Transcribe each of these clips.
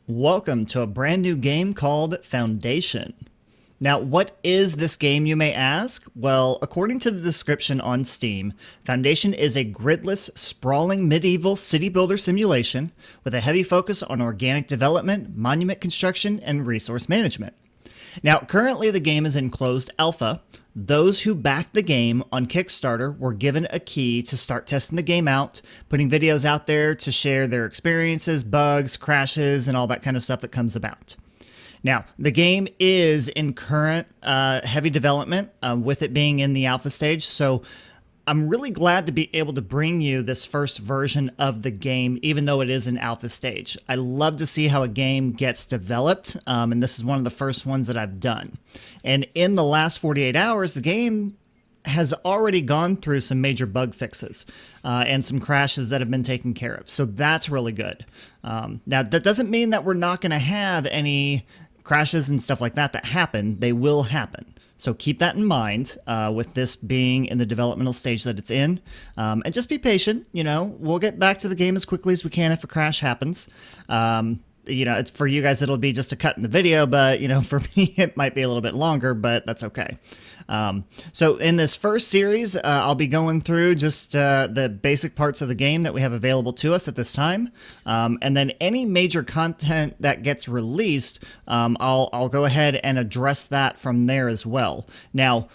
Welcome to a brand new game called Foundation. Now, what is this game, you may ask? Well, according to the description on Steam, Foundation is a gridless, sprawling medieval city builder simulation with a heavy focus on organic development, monument construction, and resource management. Now, currently the game is in closed alpha. Those who backed the game on Kickstarter were given a key to start testing the game out, putting videos out there to share their experiences, bugs, crashes, and all that kind of stuff that comes about. Now, the game is in current heavy development with it being in the alpha stage, so I'm really glad to be able to bring you this first version of the game, even though it is an alpha stage. I love to see how a game gets developed, and this is one of the first ones that I've done. And in the last 48 hours, the game has already gone through some major bug fixes and some crashes that have been taken care of. So that's really good. Now, that doesn't mean that we're not going to have any crashes and stuff like that happen. They will happen. So keep that in mind with this being in the developmental stage that it's in. And just be patient. You know, we'll get back to the game as quickly as we can if a crash happens. You know, for you guys, it'll be just a cut in the video, but, you know, for me, it might be a little bit longer, but that's okay. So in this first series, I'll be going through just the basic parts of the game that we have available to us at this time. And then any major content that gets released, I'll go ahead and address that from there as well. Now,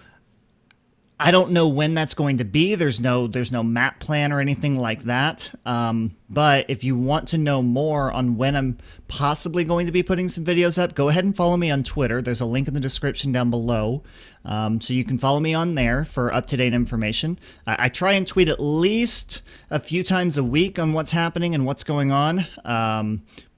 I don't know when that's going to be. There's no map plan or anything like that. But if you want to know more on when I'm possibly going to be putting some videos up, go ahead and follow me on Twitter. There's a link in the description down below. So you can follow me on there for up-to-date information. I try and tweet at least a few times a week on what's happening and what's going on.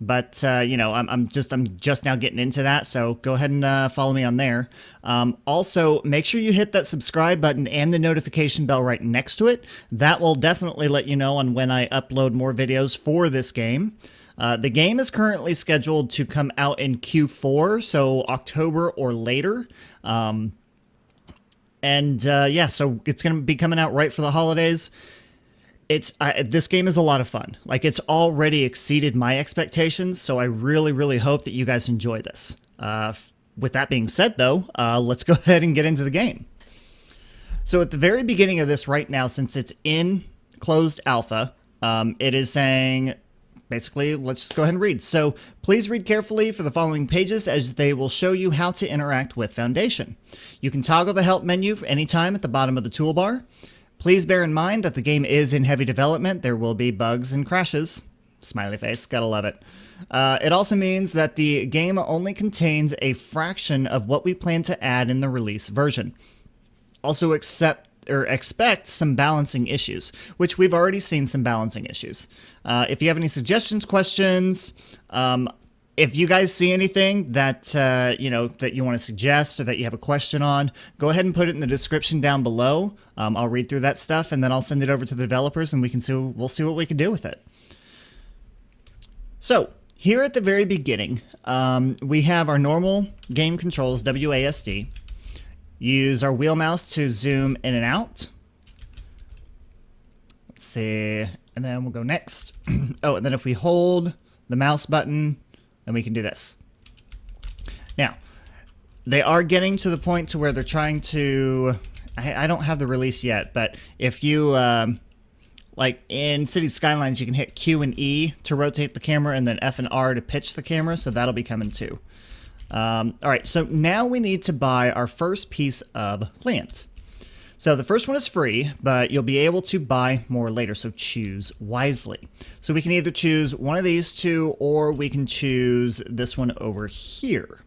But you know, I'm just now getting into that, so go ahead and follow me on there. Also, make sure you hit that subscribe button and the notification bell right next to it. That will definitely let you know on when I upload more videos for this game. The game is currently scheduled to come out in Q4, so October or later. Yeah, so it's going to be coming out right for the holidays. This game is a lot of fun. Like, it's already exceeded my expectations, so I really, really hope that you guys enjoy this. With that being said, though, let's go ahead and get into the game. So at the very beginning of this right now, since it's in closed alpha, it is saying, basically, let's just go ahead and read. So please read carefully for the following pages as they will show you how to interact with Foundation. You can toggle the help menu for any time at the bottom of the toolbar. Please bear in mind that the game is in heavy development. There will be bugs and crashes. Smiley face, gotta love it. It also means that the game only contains a fraction of what we plan to add in the release version. Also expect some balancing issues, which we've already seen some balancing issues. If you have any suggestions, questions, if you guys see anything that you know that you want to suggest or that you have a question on, go ahead and put it in the description down below. I'll read through that stuff and then I'll send it over to the developers and we'll see what we can do with it. So here at the very beginning, we have our normal game controls, WASD. Use our wheel mouse to zoom in and out. Let's see, and then we'll go next. Oh, and then if we hold the mouse button, then we can do this. Now, they are getting to the point to where they're trying to, I don't have the release yet, but if you, like in City Skylines, you can hit Q and E to rotate the camera and then F and R to pitch the camera, so that'll be coming too. All right, so now we need to buy our first piece of land. So the first one is free, but you'll be able to buy more later, so choose wisely. So we can either choose one of these two, or we can choose this one over here.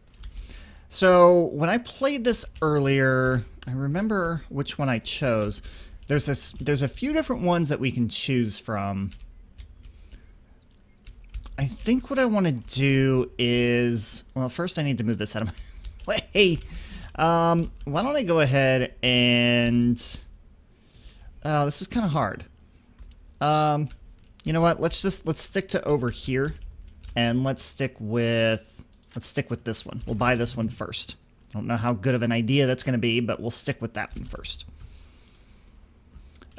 So when I played this earlier, I remember which one I chose. There's a few different ones that we can choose from. I think what I want to do is, well, first I need to move this out of my way. Why don't I go ahead and, this is kind of hard. You know what? Let's stick to over here, and let's stick with this one. We'll buy this one first. I don't know how good of an idea that's going to be, but we'll stick with that one first.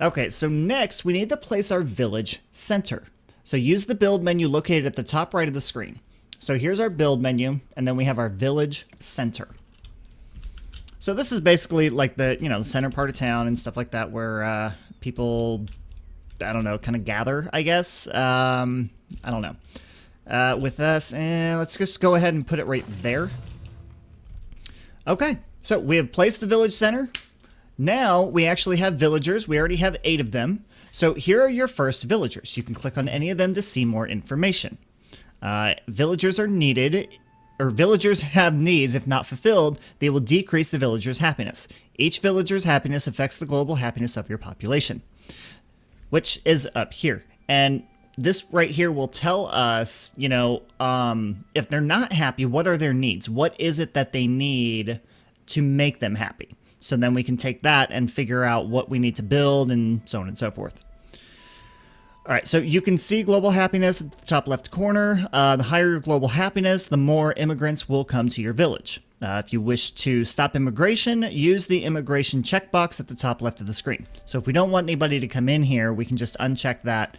Okay, so next we need to place our village center. So use the build menu located at the top right of the screen. So here's our build menu, and then we have our village center. So this is basically like the, you know, the center part of town and stuff like that where people, I don't know, kind of gather, I guess. I don't know. With us, and let's just go ahead and put it right there. Okay, so we have placed the village center. Now we actually have villagers. We already have 8 of them. So here are your first villagers. You can click on any of them to see more information. Villagers are needed, or villagers have needs. If not fulfilled, they will decrease the villager's happiness. Each villager's happiness affects the global happiness of your population, which is up here. And this right here will tell us, you know, if they're not happy, what are their needs? What is it that they need to make them happy? So then we can take that and figure out what we need to build and so on and so forth. All right, so you can see global happiness at the top left corner. The higher your global happiness, the more immigrants will come to your village. If you wish to stop immigration, use the immigration checkbox at the top left of the screen. So if we don't want anybody to come in here, we can just uncheck that,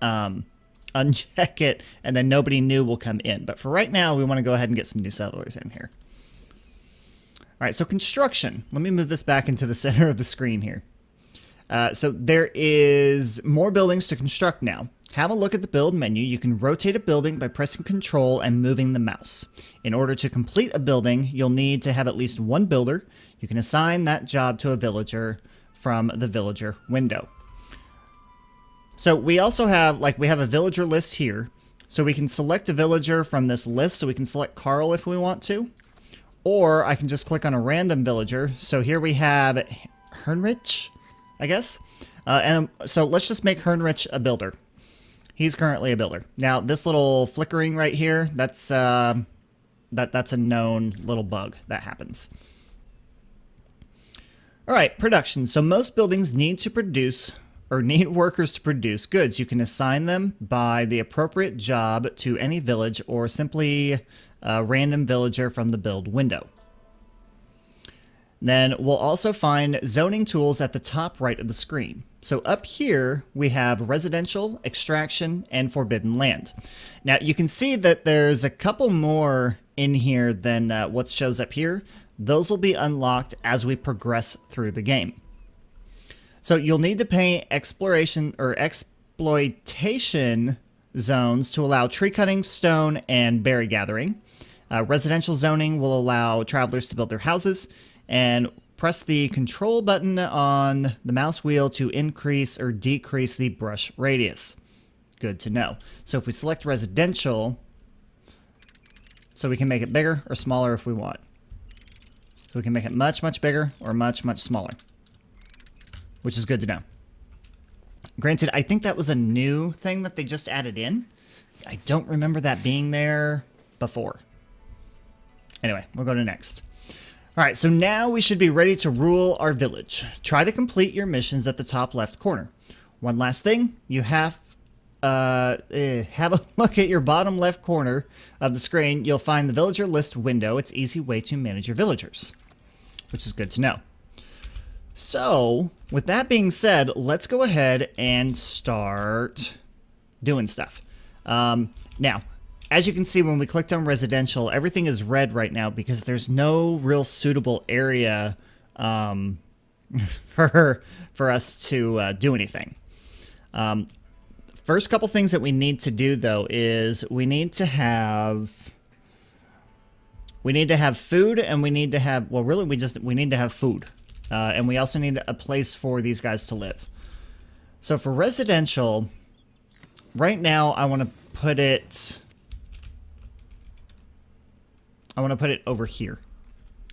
uncheck it, and then nobody new will come in. But for right now, we want to go ahead and get some new settlers in here. All right, so construction. Let me move this back into the center of the screen here. So there is more buildings to construct now. Have a look at the build menu. You can rotate a building by pressing Control and moving the mouse. In order to complete a building, you'll need to have at least one builder. You can assign that job to a villager from the villager window. So we also have, we have a villager list here. So we can select a villager from this list. So we can select Carl if we want to. Or I can just click on a random villager. So here we have Hernrich, I guess. And so let's just make Hernrich a builder. He's currently a builder. Now, this little flickering right here, that's a known little bug that happens. All right, production. So most buildings need to produce, or need workers to produce goods. You can assign them by the appropriate job to any village or simply a random villager from the build window. Then we'll also find zoning tools at the top right of the screen. So up here, we have residential, extraction, and forbidden land. Now you can see that there's a couple more in here than what shows up here. Those will be unlocked as we progress through the game. So you'll need to pay exploration or exploitation zones to allow tree cutting, stone, and berry gathering. Residential zoning will allow travelers to build their houses, and press the control button on the mouse wheel to increase or decrease the brush radius. Good to know. So if we select residential, so we can make it bigger or smaller if we want. So we can make it much, much bigger or much, much smaller, which is good to know. Granted, I think that was a new thing that they just added in. I don't remember that being there before. Anyway, we'll go to next. All right, so now we should be ready to rule our village. Try to complete your missions at the top left corner. One last thing, you have a look at your bottom left corner of the screen. You'll find the villager list window. It's an easy way to manage your villagers, which is good to know. So, with that being said, let's go ahead and start doing stuff. Now, as you can see, when we clicked on residential, everything is red right now because there's no real suitable area for us to do anything. First couple things that we need to do, though, is we need to have food, and we need to have, well, really, we need to have food. And we also need a place for these guys to live. So for residential, right now I want to put it over here.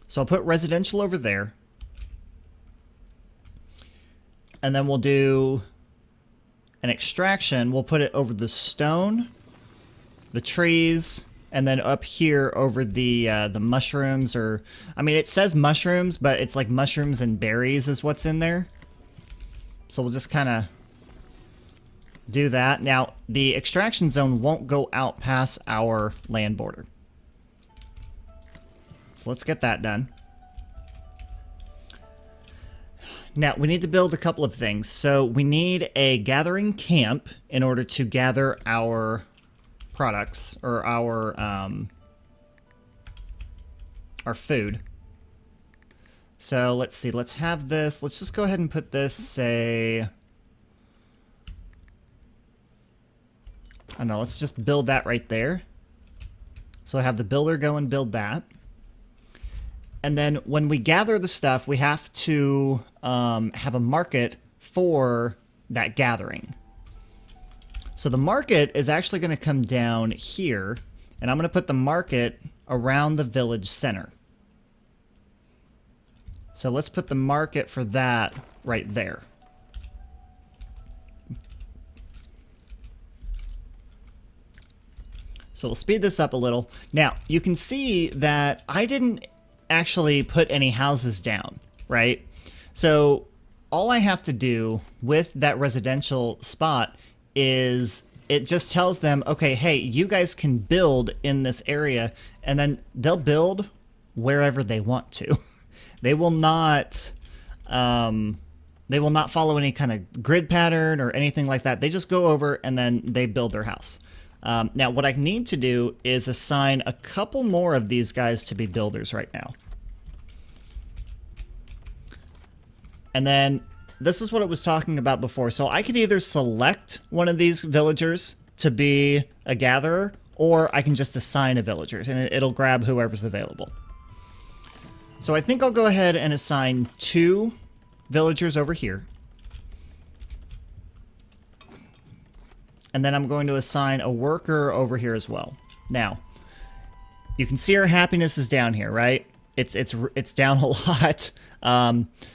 So I'll put residential over there. And then we'll do an extraction. We'll put it over the stone, the trees, and then up here over the mushrooms, or, I mean, it says mushrooms, but it's like mushrooms and berries is what's in there. So we'll just kind of do that. Now, the extraction zone won't go out past our land border. So let's get that done. Now, we need to build a couple of things. So we need a gathering camp in order to gather our products or our food. So let's see, let's have this, let's just go ahead and put this, say, I don't know, let's just build that right there. So I have the builder go and build that. And then when we gather the stuff, we have to have a market for that gathering. So the market is actually going to come down here, and I'm going to put the market around the village center. So let's put the market for that right there. So we'll speed this up a little. Now, you can see that I didn't actually put any houses down, right? So all I have to do with that residential spot is it just tells them, okay, hey, you guys can build in this area, and then they'll build wherever they want to. They will not follow any kind of grid pattern or anything like that. They just go over and then they build their house. Now, what I need to do is assign a couple more of these guys to be builders right now. And then this is what it was talking about before. So I could either select one of these villagers to be a gatherer, or I can just assign a villager, and it'll grab whoever's available. So I think I'll go ahead and assign 2 villagers over here. And then I'm going to assign a worker over here as well. Now, you can see our happiness is down here, right? It's down a lot.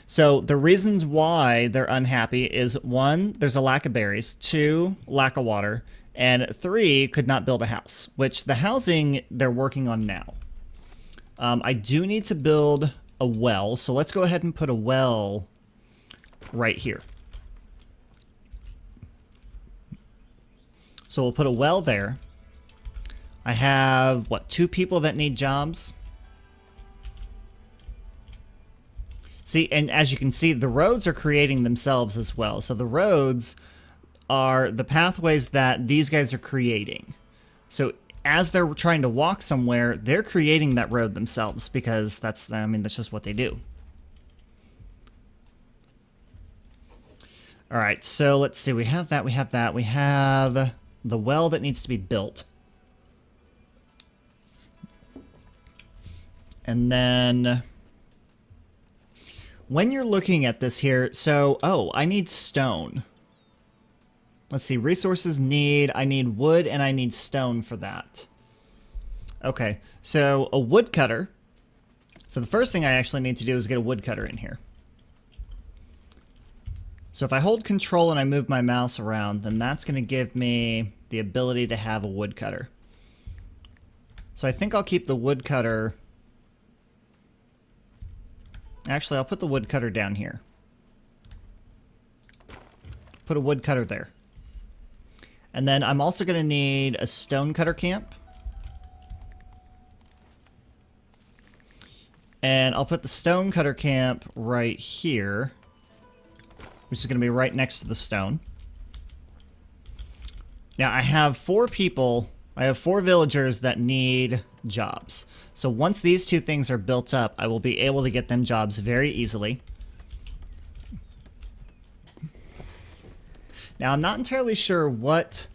So the reasons why they're unhappy is 1, there's a lack of berries, 2, lack of water, and 3, could not build a house, which the housing they're working on now. I do need to build a well, so let's go ahead and put a well right here. So we'll put a well there. I have, what, 2 people that need jobs? See, and as you can see, the roads are creating themselves as well. So the roads are the pathways that these guys are creating. So as they're trying to walk somewhere, they're creating that road themselves because that's just what they do. All right, so let's see. We have that. We have the well that needs to be built. And then when you're looking at this here, so, I need stone. Let's see, resources I need wood and I need stone for that. Okay, so a woodcutter. So the first thing I actually need to do is get a woodcutter in here. So if I hold control and I move my mouse around, then that's going to give me the ability to have a woodcutter. So I think I'll keep the woodcutter. Actually, I'll put the woodcutter down here. Put a woodcutter there. And then I'm also going to need a stonecutter camp. And I'll put the stonecutter camp right here, which is going to be right next to the stone. Now, I have 4 people. I have 4 villagers that need jobs. So once these 2 things are built up, I will be able to get them jobs very easily. Now, I'm not entirely sure what,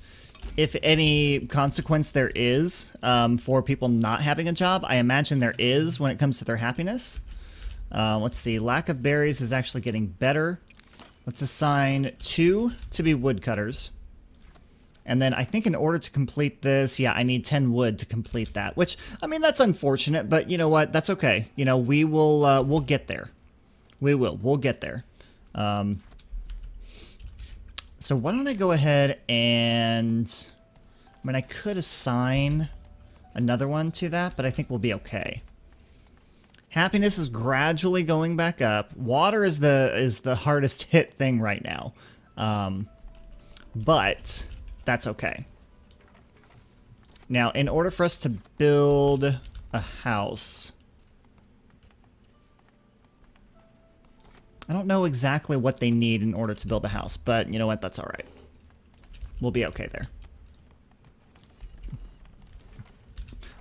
if any, consequence there is for people not having a job. I imagine there is when it comes to their happiness. Let's see. Lack of berries is actually getting better. Let's assign 2 to be woodcutters. And then I think in order to complete this, yeah, I need 10 wood to complete that. Which, I mean, that's unfortunate, but you know what? That's okay. You know, we'll get there. We'll get there. So why don't I go ahead and, I mean, I could assign another one to that, but I think we'll be okay. Happiness is gradually going back up. Water is the hardest hit thing right now. But that's okay. Now, in order for us to build a house, I don't know exactly what they need in order to build a house, but you know what? That's all right. We'll be okay there.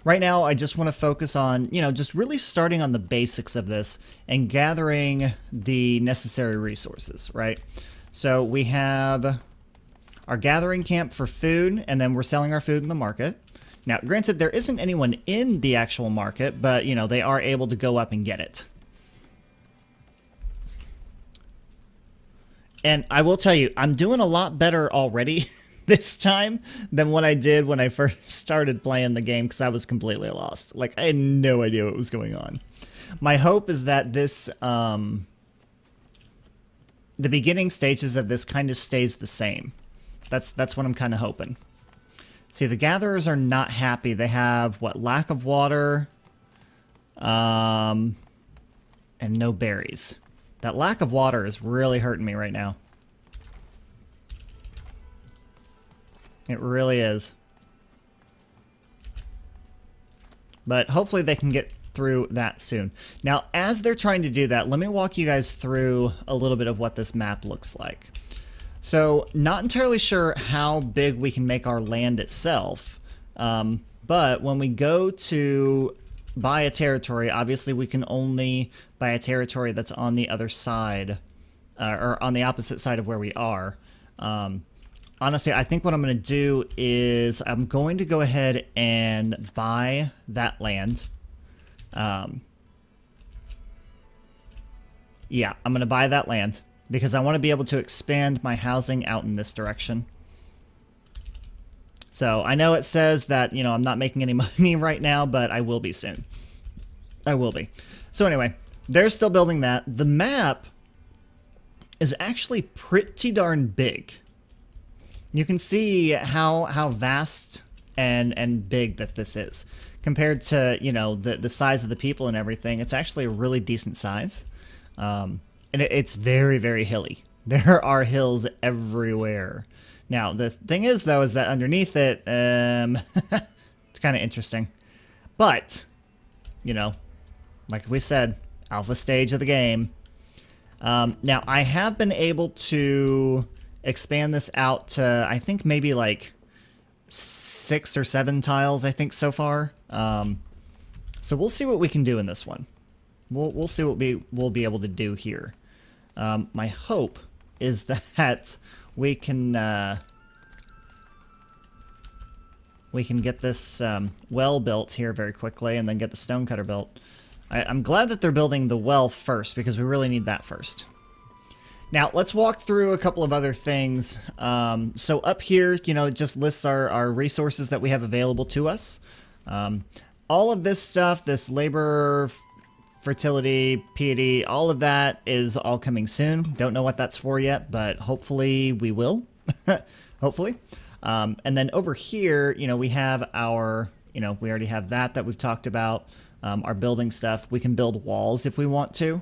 right now I just want to focus on, just really starting on the basics of this and gathering the necessary resources, right? So we have our gathering camp for food, and then we're selling our food in the market. Now, granted, there isn't anyone in the actual market, but, they are able to go up and get it. And I will tell you, I'm doing a lot better already this time than what I did when I first started playing the game, because I was completely lost. Like, I had no idea what was going on. My hope is that this, the beginning stages of this kind of stays the same. That's what I'm kind of hoping. See, the gatherers are not happy. They have, lack of water, and no berries. That lack of water is really hurting me right now. It really is. But hopefully they can get through that soon. Now, as they're trying to do that, let me walk you guys through a little bit of what this map looks like. So, not entirely sure how big we can make our land itself, but when we go to buy a territory, obviously we can only buy a territory that's on the other side, or on the opposite side of where we are. Honestly, I think what I'm going to do is I'm going to go ahead and buy that land. Yeah, I'm going to buy that land, because I want to be able to expand my housing out in this direction. So I know it says that, I'm not making any money right now, but I will be soon. I will be. So anyway, they're still building that. The map is actually pretty darn big. You can see how vast and big that this is. Compared to, the size of the people and everything, it's actually a really decent size. And it's very, very hilly. There are hills everywhere. Now, the thing is, though, is that underneath it, it's kind of interesting. But, like we said, alpha stage of the game. Now, I have been able to expand this out to, I think, maybe like 6 or 7 tiles, I think, so far. So we'll see what we can do in this one. We'll see what we'll be able to do here. My hope is that we can get this well built here very quickly, and then get the stonecutter built. I'm glad that they're building the well first, because we really need that first. Now, let's walk through a couple of other things. So up here, it just lists our resources that we have available to us. All of this stuff, this labor, fertility, piety, all of that is all coming soon. Don't know what that's for yet, but hopefully we will. Hopefully. And then over here, we have our, we already have that we've talked about. Our building stuff. We can build walls if we want to.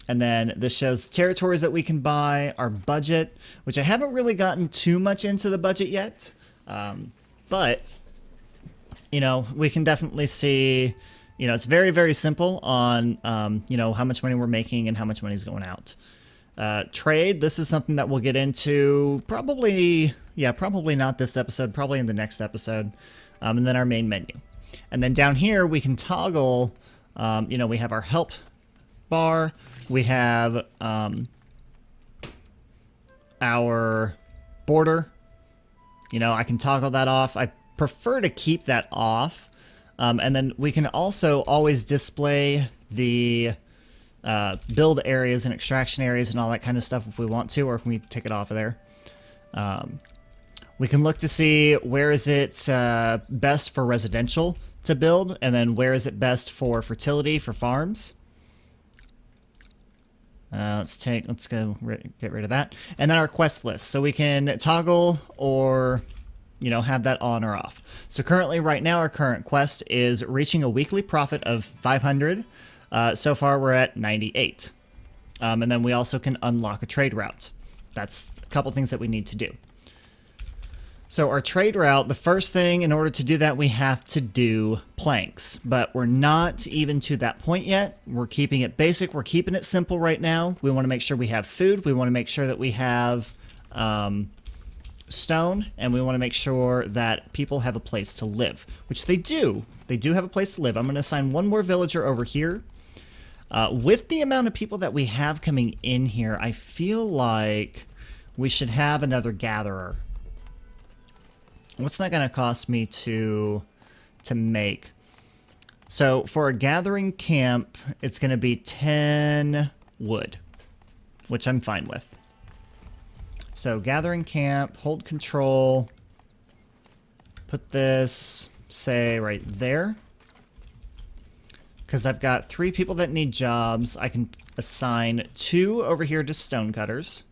And then this shows territories that we can buy, our budget, which I haven't really gotten too much into the budget yet. But, we can definitely see, it's very, very simple on, how much money we're making and how much money is going out. Trade, this is something that we'll get into probably not this episode, probably in the next episode. And then our main menu. And then down here, we can toggle, we have our help bar. We have our border. I can toggle that off. I prefer to keep that off. And then we can also always display the build areas and extraction areas and all that kind of stuff if we want to, or if we take it off of there. We can look to see where is it best for residential to build, and then where is it best for fertility for farms. Let's go get rid of that. And then our quest list. So we can toggle or, have that on or off. So currently, right now, our current quest is reaching a weekly profit of 500. So far, we're at 98. And then we also can unlock a trade route. That's a couple things that we need to do. So our trade route, the first thing, in order to do that, we have to do planks. But we're not even to that point yet. We're keeping it basic. We're keeping it simple right now. We want to make sure we have food. We want to make sure that we have stone, and we want to make sure that people have a place to live, which they do. They do have a place to live. I'm going to assign one more villager over here. With the amount of people that we have coming in here, I feel like we should have another gatherer. What's that going to cost me to make? So for a gathering camp, it's going to be 10 wood, which I'm fine with. So gathering camp, hold control, put this, say, right there. Because I've got 3 people that need jobs. I can assign 2 over here to stonecutters.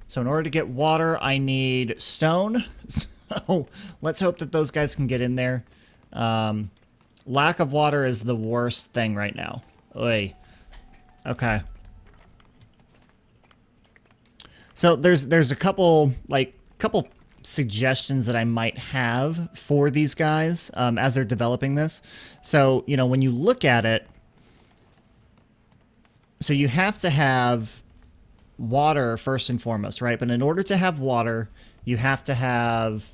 So in order to get water, I need stone. So let's hope that those guys can get in there. Lack of water is the worst thing right now. Oy. Okay. So there's a couple suggestions that I might have for these guys as they're developing this. So, you know, when you look at it, so you have to have water first and foremost, right? But in order to have water, you have to have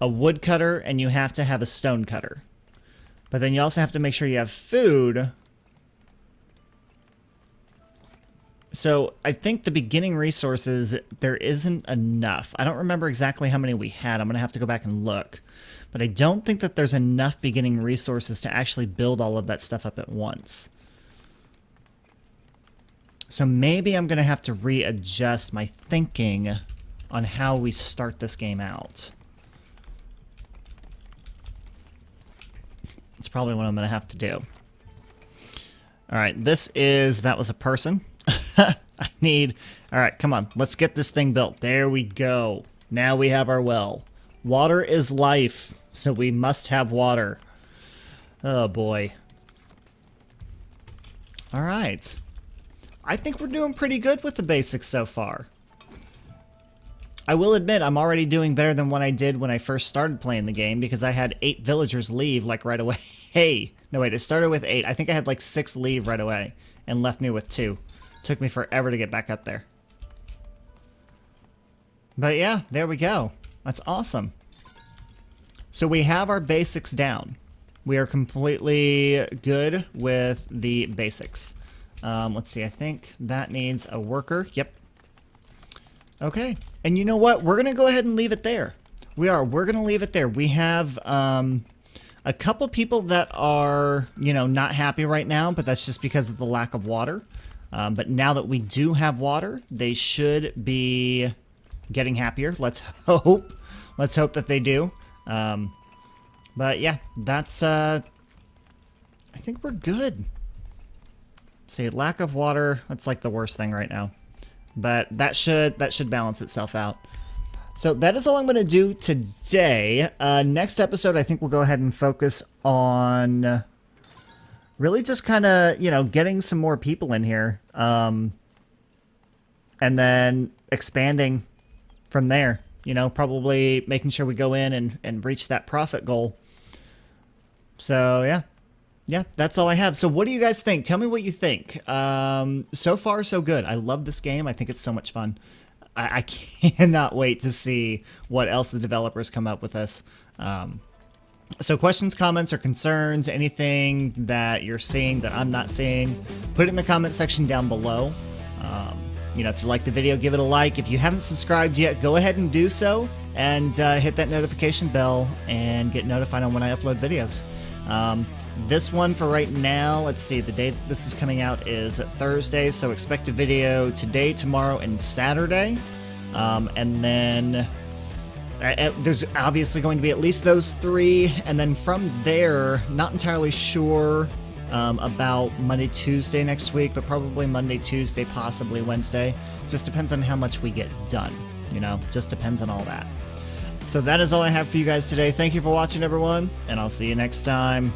a woodcutter and you have to have a stone cutter. But then you also have to make sure you have food. So I think the beginning resources, there isn't enough. I don't remember exactly how many we had. I'm going to have to go back and look. But I don't think that there's enough beginning resources to actually build all of that stuff up at once. So maybe I'm going to have to readjust my thinking on how we start this game out. It's probably what I'm going to have to do. All right, that was a person. I need... All right, come on. Let's get this thing built. There we go. Now we have our well. Water is life, so we must have water. Oh, boy. All right. I think we're doing pretty good with the basics so far. I will admit, I'm already doing better than what I did when I first started playing the game, because I had 8 villagers leave, like, right away. Hey! No, wait, it started with 8. I think I had, like, 6 leave right away, and left me with 2. Took me forever to get back up there. But yeah, there we go. That's awesome. So we have our basics down. We are completely good with the basics. Let's see, I think that needs a worker. Yep. Okay. And you know what? We're going to go ahead and leave it there. We're going to leave it there. We have a couple people that are, you know, not happy right now, but that's just because of the lack of water. But now that we do have water, they should be getting happier. Let's hope. Let's hope that they do. But yeah, that's... I think we're good. See, lack of water, that's like the worst thing right now. But that should balance itself out. So that is all I'm going to do today. Next episode, I think we'll go ahead and focus on... really just kind of, you know, getting some more people in here. And then expanding from there. You know, probably making sure we go in and reach that profit goal. So, yeah. Yeah, that's all I have. So what do you guys think? Tell me what you think. So far, so good. I love this game. I think it's so much fun. I cannot wait to see what else the developers come up with this. So questions, comments, or concerns, anything that you're seeing that I'm not seeing, put it in the comment section down below. You know, if you like the video, give it a like. If you haven't subscribed yet, go ahead and do so, and hit that notification bell and get notified on when I upload videos. This one for right now, let's see, the day that this is coming out is Thursday, so expect a video today, tomorrow, and Saturday. And then... there's obviously going to be at least those 3, and then from there, not entirely sure about Monday, Tuesday next week, but probably Monday, Tuesday, possibly Wednesday. Just depends on how much we get done, you know, just depends on all that. So that is all I have for you guys today. Thank you for watching, everyone, and I'll see you next time.